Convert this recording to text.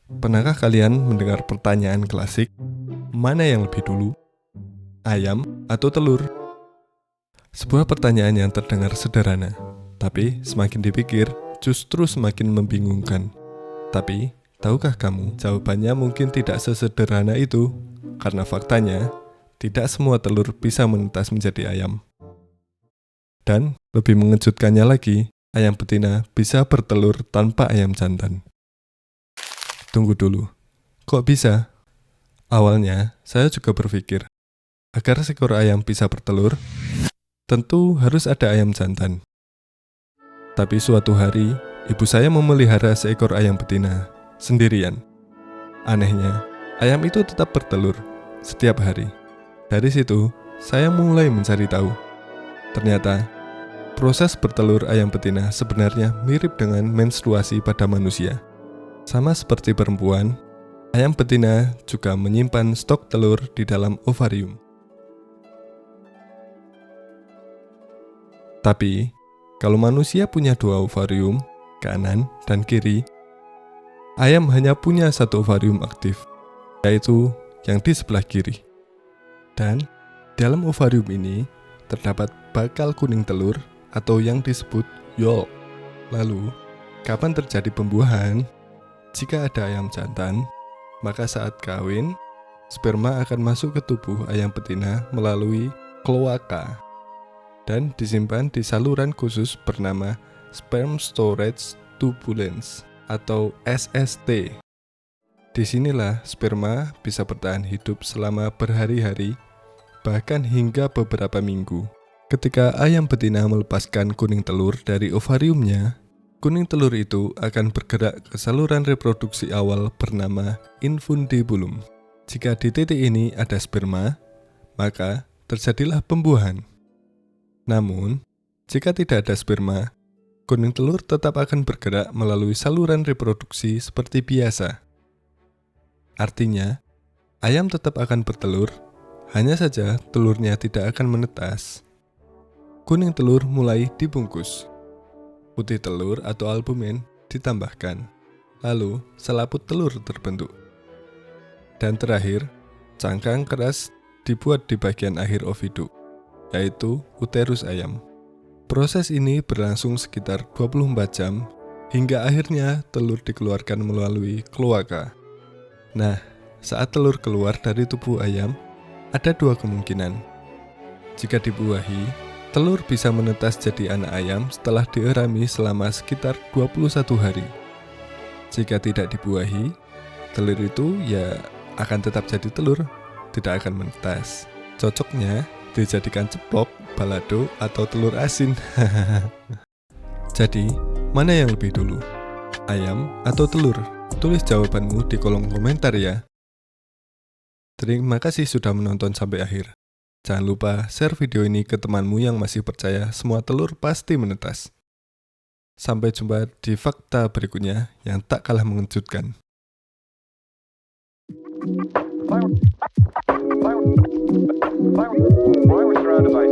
Pernahkah kalian mendengar pertanyaan klasik, mana yang lebih dulu, ayam atau telur? Sebuah pertanyaan yang terdengar sederhana, tapi semakin dipikir justru semakin membingungkan. Tapi, tahukah kamu, jawabannya mungkin tidak sesederhana itu, karena faktanya, tidak semua telur bisa menetas menjadi ayam. Dan, lebih mengejutkannya lagi, ayam betina bisa bertelur tanpa ayam jantan. Tunggu dulu, kok bisa? Awalnya, saya juga berpikir, agar seekor ayam bisa bertelur, tentu harus ada ayam jantan. Tapi suatu hari, ibu saya memelihara seekor ayam betina, sendirian. Anehnya, ayam itu tetap bertelur, setiap hari. Dari situ, saya mulai mencari tahu. Ternyata, proses bertelur ayam betina sebenarnya mirip dengan menstruasi pada manusia. Sama seperti perempuan, ayam betina juga menyimpan stok telur di dalam ovarium. Tapi, kalau manusia punya dua ovarium, kanan dan kiri, ayam hanya punya satu ovarium aktif, yaitu yang di sebelah kiri. Dan, dalam ovarium ini, terdapat bakal kuning telur atau yang disebut yolk. Lalu, kapan terjadi pembuahan? Jika ada ayam jantan, maka saat kawin, sperma akan masuk ke tubuh ayam betina melalui kloaka dan disimpan di saluran khusus bernama Sperm Storage Tubulans atau SST. Disinilah sperma bisa bertahan hidup selama berhari-hari, bahkan hingga beberapa minggu. Ketika ayam betina melepaskan kuning telur dari ovariumnya, kuning telur itu akan bergerak ke saluran reproduksi awal bernama infundibulum. Jika di titik ini ada sperma, maka terjadilah pembuahan. Namun, jika tidak ada sperma, kuning telur tetap akan bergerak melalui saluran reproduksi seperti biasa. Artinya, ayam tetap akan bertelur, hanya saja telurnya tidak akan menetas. Kuning telur mulai dibungkus. Putih telur atau albumen ditambahkan, lalu selaput telur terbentuk. Dan terakhir, cangkang keras dibuat di bagian akhir oviduk, yaitu uterus ayam. Proses ini berlangsung sekitar 24 jam, hingga akhirnya telur dikeluarkan melalui kloaka. Nah, saat telur keluar dari tubuh ayam, ada dua kemungkinan. Jika dibuahi, telur bisa menetas jadi anak ayam setelah dierami selama sekitar 21 hari. Jika tidak dibuahi, telur itu ya akan tetap jadi telur, tidak akan menetas. Cocoknya dijadikan ceplok, balado, atau telur asin. Jadi, mana yang lebih dulu? Ayam atau telur? Tulis jawabanmu di kolom komentar ya. Terima kasih sudah menonton sampai akhir. Jangan lupa share video ini ke temanmu yang masih percaya semua telur pasti menetas. Sampai jumpa di fakta berikutnya yang tak kalah mengejutkan. Why we're surrounded by